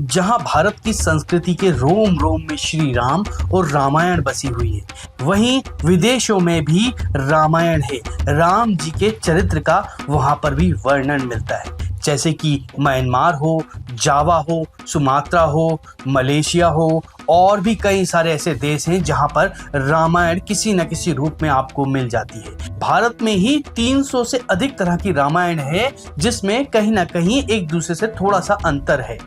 जहां भारत की संस्कृति के रोम रोम में श्री राम और रामायण बसी हुई है। वहीं विदेशों में भी रामायण है। राम जी के चरित्र का वहां पर भी वर्णन मिलता है, जैसे कि म्यांमार हो, जावा हो, सुमात्रा हो, मलेशिया हो और भी कई सारे ऐसे देश हैं जहां पर रामायण किसी न किसी रूप में आपको मिल जाती है। भारत में ही 300 से अधिक तरह की रामायण है, जिसमें कहीं ना कहीं एक दूसरे से थोड़ा सा अंतर है।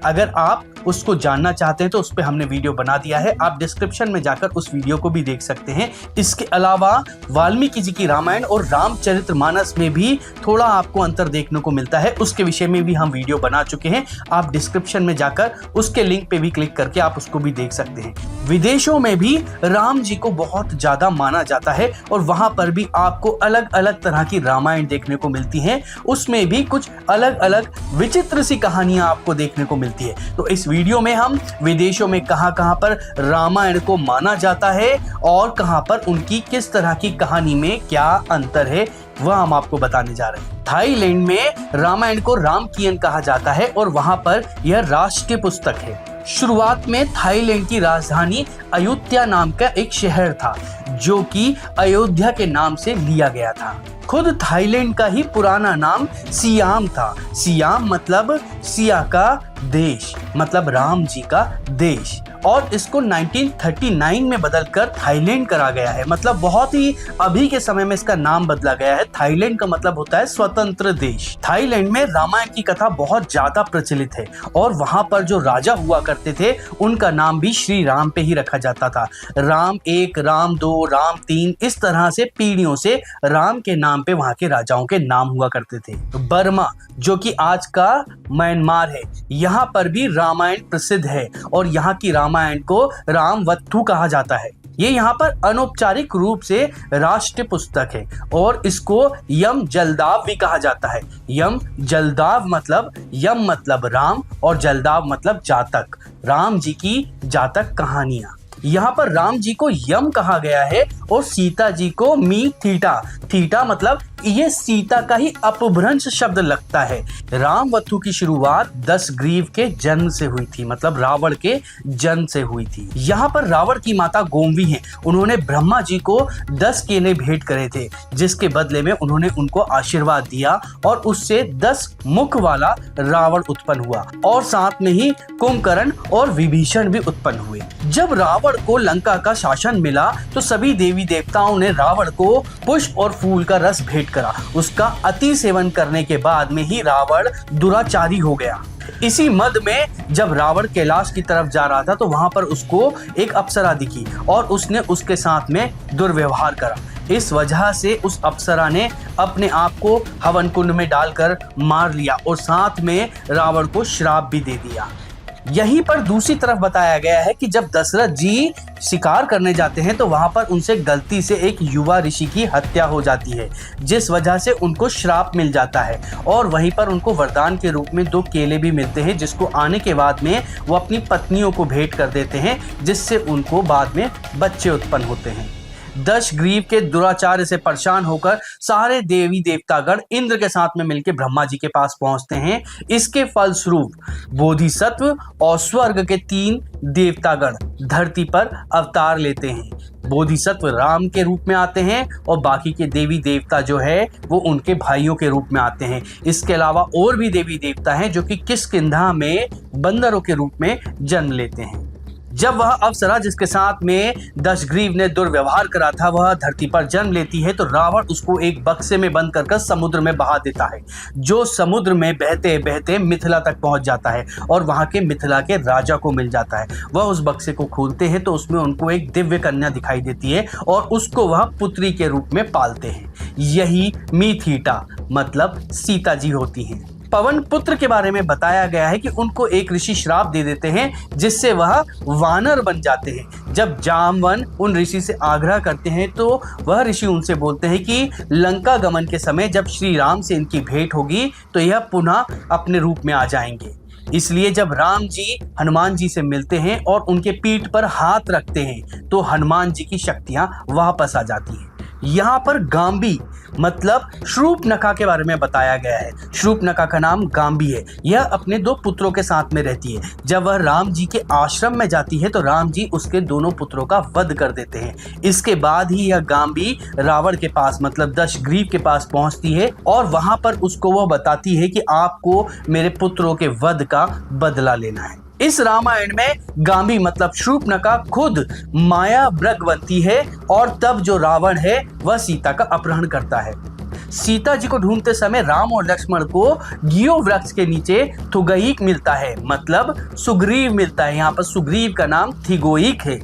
अगर आप उसको जानना चाहते हैं तो उस पर हमने वीडियो बना दिया है, आप डिस्क्रिप्शन में जाकर उस वीडियो को भी देख सकते हैं। इसके अलावा वाल्मीकि जी की रामायण और रामचरितमानस में भी थोड़ा आपको अंतर देखने को मिलता है, उसके विषय में भी हम वीडियो बना चुके हैं। आप डिस्क्रिप्शन में जाकर उसके लिंक पे भी क्लिक करके आप उसको भी देख सकते हैं। विदेशों में भी राम जी को बहुत ज्यादा माना जाता है और वहां पर भी आपको अलग अलग तरह की रामायण देखने को मिलती हैं। उसमें भी कुछ अलग अलग विचित्र सी कहानियां आपको देखने को मिलती है। तो इस वीडियो में हम विदेशों में कहां पर रामायण को माना जाता है और कहां पर उनकी किस तरह की कहानी में क्या अंतर है वह हम आपको बताने जा रहे हैं। थाईलैंड में रामायण को रामकियन कहा जाता है और वहां पर यह राष्ट्रीय पुस्तक है। शुरुआत में थाईलैंड की राजधानी अयोध्या नाम का एक शहर था, जो कि अयोध्या के नाम से लिया गया था। खुद थाईलैंड का ही पुराना नाम सियाम था। सियाम मतलब सिया का देश, मतलब राम जी का देश, और इसको 1939 में बदलकर थाईलैंड करा गया है। मतलब बहुत ही अभी के समय में इसका नाम बदला गया है। थाईलैंड का मतलब होता है स्वतंत्र देश। थाईलैंड में रामायण की कथा बहुत ज्यादा प्रचलित है और वहां पर जो राजा हुआ करते थे उनका नाम भी श्री राम पे ही रखा जाता था। राम 1, राम 2, राम 3, इस तरह से पीढ़ियों से राम के नाम पे वहां के राजाओं के नाम हुआ करते थे। बर्मा, जो कि आज का म्यांमार है, यहाँ पर भी रामायण प्रसिद्ध है और यहाँ की रामायण को रामवत्थु कहा जाता है। ये यहाँ पर अनौपचारिक रूप से राष्ट्रीय पुस्तक है और इसको यम जलदाव भी कहा जाता है। यम जलदाव मतलब यम मतलब राम और जलदाव मतलब जातक, राम जी की जातक कहानियां। यहाँ पर राम जी को यम कहा गया है और सीता जी को मी थीटा। थीटा मतलब ये सीता का ही अपभ्रंश शब्द लगता है। रामवत्थु की शुरुआत दशग्रीव के जन्म से हुई थी, मतलब रावण के जन्म से हुई थी। यहाँ पर रावण की माता गोमवी हैं, उन्होंने ब्रह्मा जी को 10 केले भेंट करे थे, जिसके बदले में उन्होंने उनको आशीर्वाद दिया और उससे 10 मुख वाला रावण उत्पन्न हुआ और साथ में ही कुंभकर्ण और विभीषण भी उत्पन्न हुए। जब रावण को लंका का शासन मिला तो सभी देवी देवताओं ने रावण को पुष्प और फूल का रस भेंट करा। उसका अति सेवन करने के बाद में ही रावण दुराचारी हो गया। इसी मद में जब रावण कैलाश की तरफ जा रहा था तो वहां पर उसको एक अप्सरा दिखी और उसने उसके साथ में दुर्व्यवहार करा। इस वजह से उस अप्सरा ने अपने आप को हवन कुंड में डालकर मार लिया और साथ में रावण को श्राप भी दे दिया। यहीं पर दूसरी तरफ बताया गया है कि जब दशरथ जी शिकार करने जाते हैं तो वहां पर उनसे गलती से एक युवा ऋषि की हत्या हो जाती है, जिस वजह से उनको श्राप मिल जाता है और वहीं पर उनको वरदान के रूप में 2 केले भी मिलते हैं, जिसको आने के बाद में वो अपनी पत्नियों को भेंट कर देते हैं, जिससे उनको बाद में बच्चे उत्पन्न होते हैं। दशग्रीव के दुराचार्य से परेशान होकर सारे देवी देवतागण इंद्र के साथ में मिलकर ब्रह्मा जी के पास पहुंचते हैं। इसके फलस्वरूप बोधिसत्व और स्वर्ग के 3 देवतागण धरती पर अवतार लेते हैं। बोधिसत्व राम के रूप में आते हैं और बाकी के देवी देवता जो है वो उनके भाइयों के रूप में आते हैं। इसके अलावा और भी देवी देवता हैं जो कि किष्किंधा में बंदरों के रूप में जन्म लेते हैं। जब वह अप्सरा जिसके साथ में दशग्रीव ने दुर्व्यवहार करा था वह धरती पर जन्म लेती है तो रावण उसको एक बक्से में बंद कर समुद्र में बहा देता है, जो समुद्र में बहते बहते मिथिला तक पहुंच जाता है और वहां के मिथिला के राजा को मिल जाता है। वह उस बक्से को खोलते हैं तो उसमें उनको एक दिव्य कन्या दिखाई देती है और उसको वह पुत्री के रूप में पालते हैं। यही मीथीटा मतलब सीता जी होती हैं। पवन पुत्र के बारे में बताया गया है कि उनको एक ऋषि श्राप दे देते हैं जिससे वह वानर बन जाते हैं। जब जामवन उन ऋषि से आग्रह करते हैं तो वह ऋषि उनसे बोलते हैं कि लंका गमन के समय जब श्री राम से इनकी भेंट होगी तो यह पुनः अपने रूप में आ जाएंगे। इसलिए जब राम जी हनुमान जी से मिलते हैं और उनके पीठ पर हाथ रखते हैं तो हनुमान जी की शक्तियां वापस आ जाती हैं। यहाँ पर गांबी मतलब शूर्पणखा के बारे में बताया गया है। शूर्पणखा का नाम गांबी है। यह अपने 2 पुत्रों के साथ में रहती है। जब वह राम जी के आश्रम में जाती है तो राम जी उसके दोनों पुत्रों का वध कर देते हैं। इसके बाद ही यह गांबी रावण के पास मतलब दशग्रीव के पास पहुंचती है और वहां पर उसको वह बताती है कि आपको मेरे पुत्रों के वध का बदला लेना है। इस रामायण में गांबी मतलब शूर्पणखा खुद माया व्रग बनती है और तब जो रावण है वह सीता का अपहरण करता है। सीता जी को ढूंढते समय राम और लक्ष्मण को गियो वृक्ष के नीचे थुगईक मिलता है मतलब सुग्रीव मिलता है। यहाँ पर सुग्रीव का नाम थिगोईक है।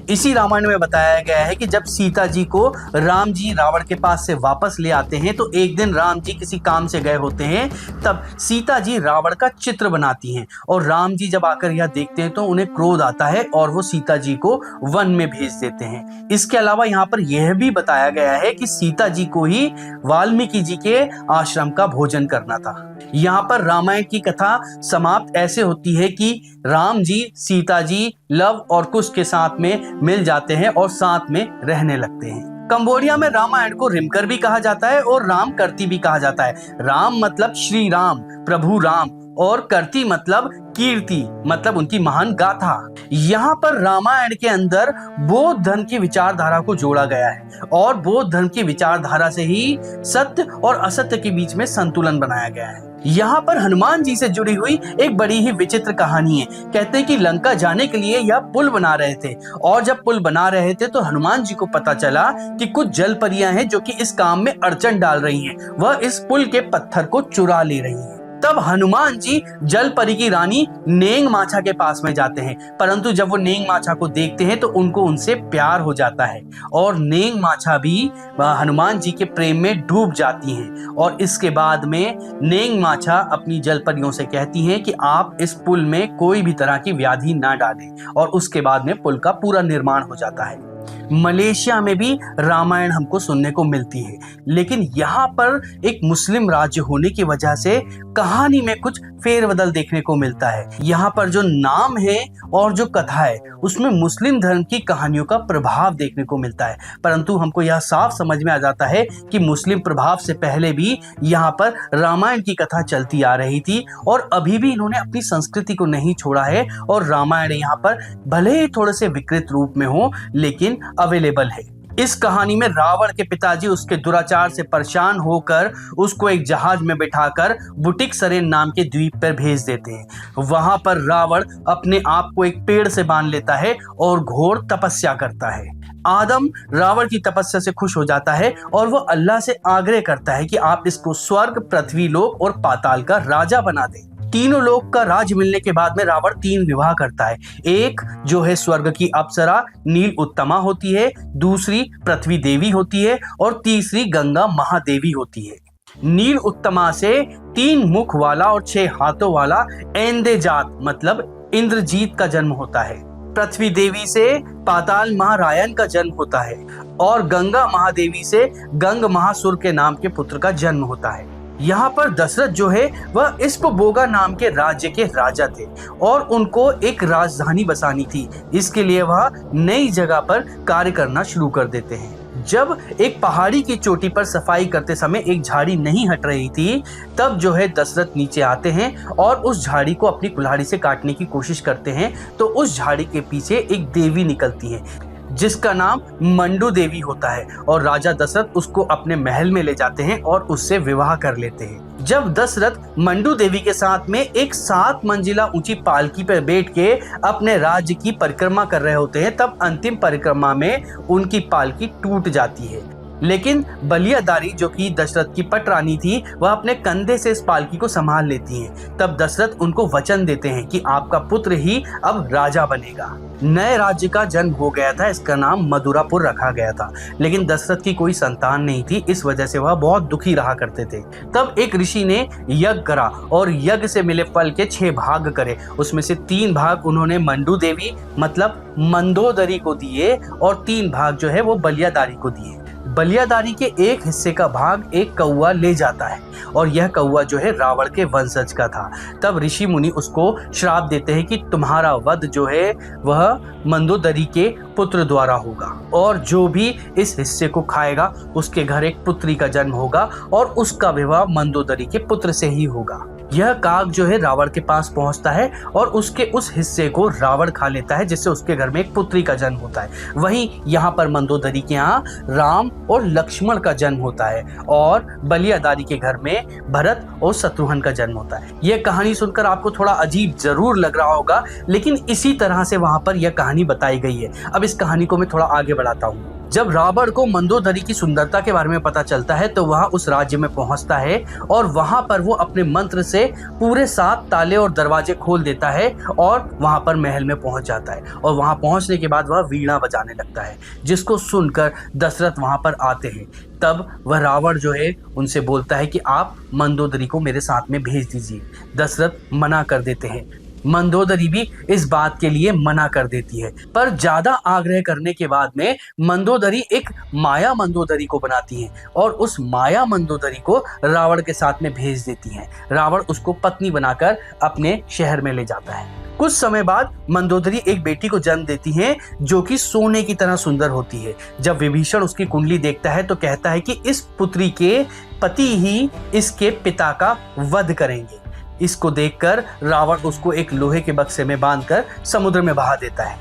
इसी रामायण में बताया गया है कि जब सीता जी को राम जी रावण के पास से वापस ले आते हैं तो एक दिन राम जी किसी काम से गए होते हैं, तब सीता जी रावण का चित्र बनाती हैं और राम जी जब आकर यह देखते हैं तो उन्हें क्रोध आता है और वो सीता जी को वन में भेज देते हैं। इसके अलावा यहाँ पर यह भी बताया गया है कि सीता जी को ही वाल्मीकि जी के आश्रम का भोजन करना था। यहाँ पर रामायण की कथा समाप्त ऐसे होती है कि राम जी सीता जी लव और कुश के साथ में मिल जाते हैं और साथ में रहने लगते हैं। कंबोडिया में रामायण को रिमकर भी कहा जाता है और रामकर्ती भी कहा जाता है। राम मतलब श्री राम, प्रभु राम, और कर्ती मतलब कीर्ति मतलब उनकी महान गाथा। यहाँ पर रामायण के अंदर बौद्ध धर्म की विचारधारा को जोड़ा गया है और बौद्ध धर्म की विचारधारा से ही सत्य और असत्य के बीच में संतुलन बनाया गया है। यहाँ पर हनुमान जी से जुड़ी हुई एक बड़ी ही विचित्र कहानी है। कहते हैं कि लंका जाने के लिए यह पुल बना रहे थे और जब पुल बना रहे थे तो हनुमान जी को पता चला कि कुछ जल परियां हैं जो कि इस काम में अड़चन डाल रही हैं। वह इस पुल के पत्थर को चुरा ले रही हैं। तब हनुमान जी जल परी की रानी नेंग माछा के पास में जाते हैं, परंतु जब वो नेंग माछा को देखते हैं तो उनको उनसे प्यार हो जाता है और नेंग माछा भी हनुमान जी के प्रेम में डूब जाती हैं। और इसके बाद में नेंग माछा अपनी जल परियों से कहती हैं कि आप इस पुल में कोई भी तरह की व्याधि ना डालें और उसके बाद में पुल का पूरा निर्माण हो जाता है। मलेशिया में भी रामायण हमको सुनने को मिलती है, लेकिन यहाँ पर एक मुस्लिम राज्य होने की वजह से कहानी में कुछ फेरबदल देखने को मिलता है। यहाँ पर जो नाम है और जो कथा है उसमें मुस्लिम धर्म की कहानियों का प्रभाव देखने को मिलता है, परंतु हमको यह साफ समझ में आ जाता है कि मुस्लिम प्रभाव से पहले भी यहाँ पर रामायण की कथा चलती आ रही थी और अभी भी इन्होंने अपनी संस्कृति को नहीं छोड़ा है और रामायण यहाँ पर भले ही थोड़े से विकृत रूप में हो लेकिन अवेलेबल है। इस कहानी में रावण के पिताजी उसके दुराचार से परेशान होकर उसको एक जहाज में बिठाकर बुटिक सरेन नाम के द्वीप पर भेज देते हैं। वहां पर रावण अपने आप को एक पेड़ से बांध लेता है और घोर तपस्या करता है। आदम रावण की तपस्या से खुश हो जाता है और वह अल्लाह से आग्रह करता है कि आप इसको स्वर्ग, पृथ्वी लोक और पाताल का राजा बना दें। तीनों लोक का राज मिलने के बाद में रावण 3 विवाह करता है। एक जो है स्वर्ग की अप्सरा नील उत्तमा होती है, दूसरी पृथ्वी देवी होती है और तीसरी गंगा महादेवी होती है। नील उत्तमा से 3 मुख वाला और 6 हाथों वाला ऐंदेजात मतलब इंद्रजीत का जन्म होता है। पृथ्वी देवी से पाताल महारायण का जन्म होता है और गंगा महादेवी से गंग महासुर के नाम के पुत्र का जन्म होता है। यहाँ पर दशरथ जो है वह इस्पबोगा नाम के राज्य के राजा थे और उनको एक राजधानी बसानी थी। इसके लिए वह नई जगह पर कार्य करना शुरू कर देते हैं। जब एक पहाड़ी की चोटी पर सफाई करते समय एक झाड़ी नहीं हट रही थी, तब जो है दशरथ नीचे आते हैं और उस झाड़ी को अपनी कुल्हाड़ी से काटने की कोशिश करते हैं तो उस झाड़ी के पीछे एक देवी निकलती है जिसका नाम मंडू देवी होता है और राजा दशरथ उसको अपने महल में ले जाते हैं और उससे विवाह कर लेते हैं। जब दशरथ मंडू देवी के साथ में एक 7 मंजिला ऊंची पालकी पर बैठ के अपने राज्य की परिक्रमा कर रहे होते हैं, तब अंतिम परिक्रमा में उनकी पालकी टूट जाती है। लेकिन बलियादारी जो कि दशरथ की पटरानी थी वह अपने कंधे से इस पालकी को संभाल लेती हैं। तब दशरथ उनको वचन देते हैं कि आपका पुत्र ही अब राजा बनेगा। नए राज्य का जन्म हो गया था, इसका नाम मदुरापुर रखा गया था, लेकिन दशरथ की कोई संतान नहीं थी, इस वजह से वह बहुत दुखी रहा करते थे। तब एक ऋषि ने यज्ञ करा और यज्ञ से मिले फल के 6 भाग करे। उसमें से 3 भाग उन्होंने मंडू देवी मतलब मंदोदरी को दिए और 3 भाग जो है वो बलियादारी को दिए। बलियादारी के एक हिस्से का भाग एक कौवा ले जाता है और यह कौवा जो है रावण के वंशज का था। तब ऋषि मुनि उसको श्राप देते हैं कि तुम्हारा वध जो है वह मंदोदरी के पुत्र द्वारा होगा और जो भी इस हिस्से को खाएगा उसके घर एक पुत्री का जन्म होगा और उसका विवाह मंदोदरी के पुत्र से ही होगा। यह काग जो है रावण के पास पहुंचता है और उसके उस हिस्से को रावण खा लेता है, जिससे उसके घर में एक पुत्री का जन्म होता है। वहीं यहाँ पर मंदोदरी के यहाँ राम और लक्ष्मण का जन्म होता है और बलियादारी के घर में भरत और शत्रुघ्न का जन्म होता है। यह कहानी सुनकर आपको थोड़ा अजीब जरूर लग रहा होगा, लेकिन इसी तरह से वहां पर यह कहानी बताई गई है। अब इस कहानी को मैं थोड़ा आगे बढ़ाता हूँ। जब रावण को मंदोदरी की सुंदरता के बारे में पता चलता है तो वह उस राज्य में पहुंचता है और वहां पर वो अपने मंत्र से पूरे 7 ताले और दरवाजे खोल देता है और वहां पर महल में पहुंच जाता है। और वहां पहुंचने के बाद वह वीणा बजाने लगता है, जिसको सुनकर दशरथ वहां पर आते हैं। तब वह रावण जो है उनसे बोलता है कि आप मंदोदरी को मेरे साथ में भेज दीजिए। दशरथ मना कर देते हैं। मंदोदरी भी इस बात के लिए मना कर देती है, पर ज्यादा आग्रह करने के बाद में मंदोदरी एक माया मंदोदरी को बनाती है और उस माया मंदोदरी को रावण के साथ में भेज देती है। रावण उसको पत्नी बनाकर अपने शहर में ले जाता है। कुछ समय बाद मंदोदरी एक बेटी को जन्म देती है जो कि सोने की तरह सुंदर होती है। जब विभीषण उसकी कुंडली देखता है तो कहता है कि इस पुत्री के पति ही इसके पिता का वध करेंगे। इसको देखकर रावण उसको एक लोहे के बक्से में बांधकर समुद्र में बहा देता है।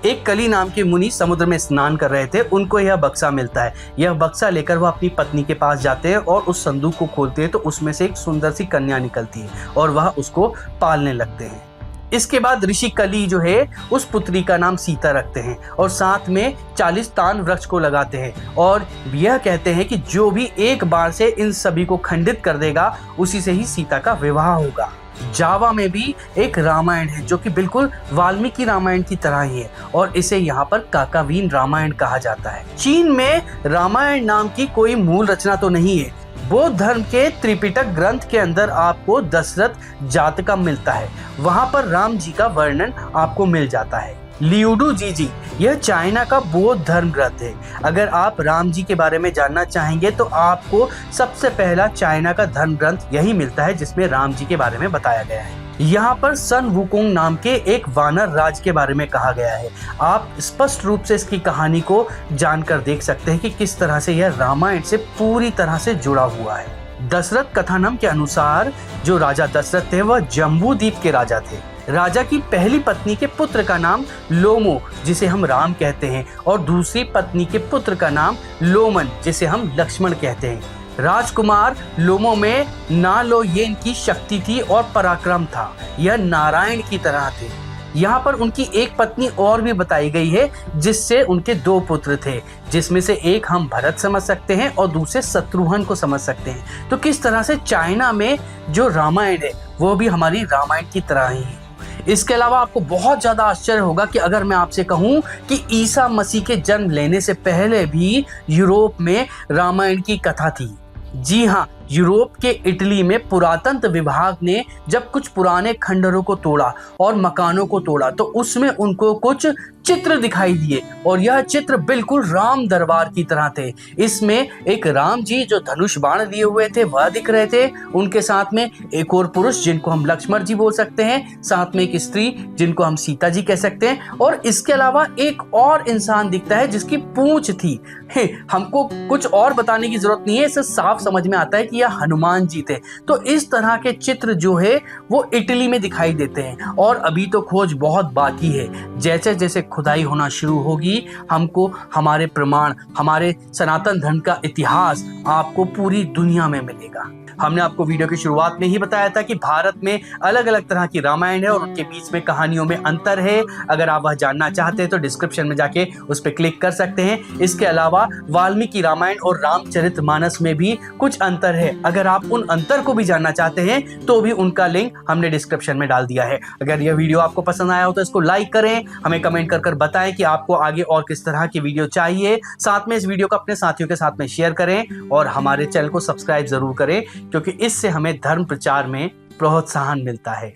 एक कली नाम के मुनि समुद्र में स्नान कर रहे थे, उनको यह बक्सा मिलता है। यह बक्सा लेकर वह अपनी पत्नी के पास जाते हैं और उस संदूक को खोलते हैं तो उसमें से एक सुंदर सी कन्या निकलती है और वह उसको पालने लगते हैं। इसके बाद ऋषि कली जो है उस पुत्री का नाम सीता रखते हैं और साथ में 40 तान वृक्ष को लगाते हैं और यह कहते हैं कि जो भी एक बार से इन सभी को खंडित कर देगा उसी से ही सीता का विवाह होगा। जावा में भी एक रामायण है जो कि बिल्कुल वाल्मीकि रामायण की तरह ही है और इसे यहाँ पर काकावीन रामायण कहा जाता है। चीन में रामायण नाम की कोई मूल रचना तो नहीं है। बौद्ध धर्म के त्रिपिटक ग्रंथ के अंदर आपको दशरथ जातकम मिलता है, वहां पर राम जी का वर्णन आपको मिल जाता है। लियूडू जी यह चाइना का बौद्ध धर्म ग्रंथ है। अगर आप राम जी के बारे में जानना चाहेंगे तो आपको सबसे पहला चाइना का धर्म ग्रंथ यही मिलता है जिसमें राम जी के बारे में बताया गया है। यहाँ पर सन वुकोंग नाम के एक वानर राज के बारे में कहा गया है। आप स्पष्ट रूप से इसकी कहानी को जानकर देख सकते हैं कि किस तरह से यह रामायण से पूरी तरह से जुड़ा हुआ है। दशरथ कथानम के अनुसार जो राजा दशरथ थे वह जम्बू द्वीप के राजा थे। राजा की पहली पत्नी के पुत्र का नाम लोमो जिसे हम राम कहते हैं और दूसरी पत्नी के पुत्र का नाम लोमन जिसे हम लक्ष्मण कहते हैं। राजकुमार लोमो में नालोयेन की शक्ति थी और पराक्रम था। यह नारायण की तरह थे। यहाँ पर उनकी एक पत्नी और भी बताई गई है जिससे उनके 2 पुत्र थे, जिसमें से एक हम भरत समझ सकते हैं और दूसरे शत्रुघ्न को समझ सकते हैं। तो किस तरह से चाइना में जो रामायण है वो भी हमारी रामायण की तरह ही है। इसके अलावा आपको बहुत ज्यादा आश्चर्य होगा कि अगर मैं आपसे कहूं कि ईसा मसीह के जन्म लेने से पहले भी यूरोप में रामायण की कथा थी। जी हाँ, यूरोप के इटली में पुरातत्व विभाग ने जब कुछ पुराने खंडरों को तोड़ा और मकानों को तोड़ा तो उसमें उनको कुछ चित्र दिखाई दिए और यह चित्र बिल्कुल राम दरबार की तरह थे। इसमें एक राम जी जो धनुष बाण लिए हुए थे वह दिख रहे थे, उनके साथ में एक और पुरुष जिनको हम लक्ष्मण जी बोल सकते हैं, साथ में एक स्त्री जिनको हम सीता जी कह सकते हैं और इसके अलावा एक और इंसान दिखता है जिसकी पूंछ थी। हमको कुछ और बताने की जरूरत नहीं है, इससे साफ समझ में आता है कि यह हनुमान जी थे। तो इस तरह के चित्र जो है वो इटली में दिखाई देते हैं और अभी तो खोज बहुत बाकी है। जैसे जैसे खुदाई होना शुरू होगी हमको हमारे प्रमाण, हमारे सनातन धर्म का इतिहास आपको पूरी दुनिया में मिलेगा। हमने आपको वीडियो की शुरुआत में ही बताया था कि भारत में अलग अलग तरह की रामायण है और उनके बीच में कहानियों में अंतर है। अगर आप वह जानना चाहते हैं तो डिस्क्रिप्शन में जाके उस पर क्लिक कर सकते हैं। इसके अलावा वाल्मीकि रामायण और रामचरितमानस में भी कुछ अंतर है। अगर आप उन अंतर को भी जानना चाहते हैं तो भी उनका लिंक हमने डिस्क्रिप्शन में डाल दिया है। अगर यह वीडियो आपको पसंद आया हो तो इसको लाइक करें, हमें कमेंट कर बताएं कि आपको आगे और किस तरह की वीडियो चाहिए। साथ में इस वीडियो को अपने साथियों के साथ में शेयर करें और हमारे चैनल को सब्सक्राइब जरूर करें क्योंकि इससे हमें धर्म प्रचार में प्रोत्साहन मिलता है।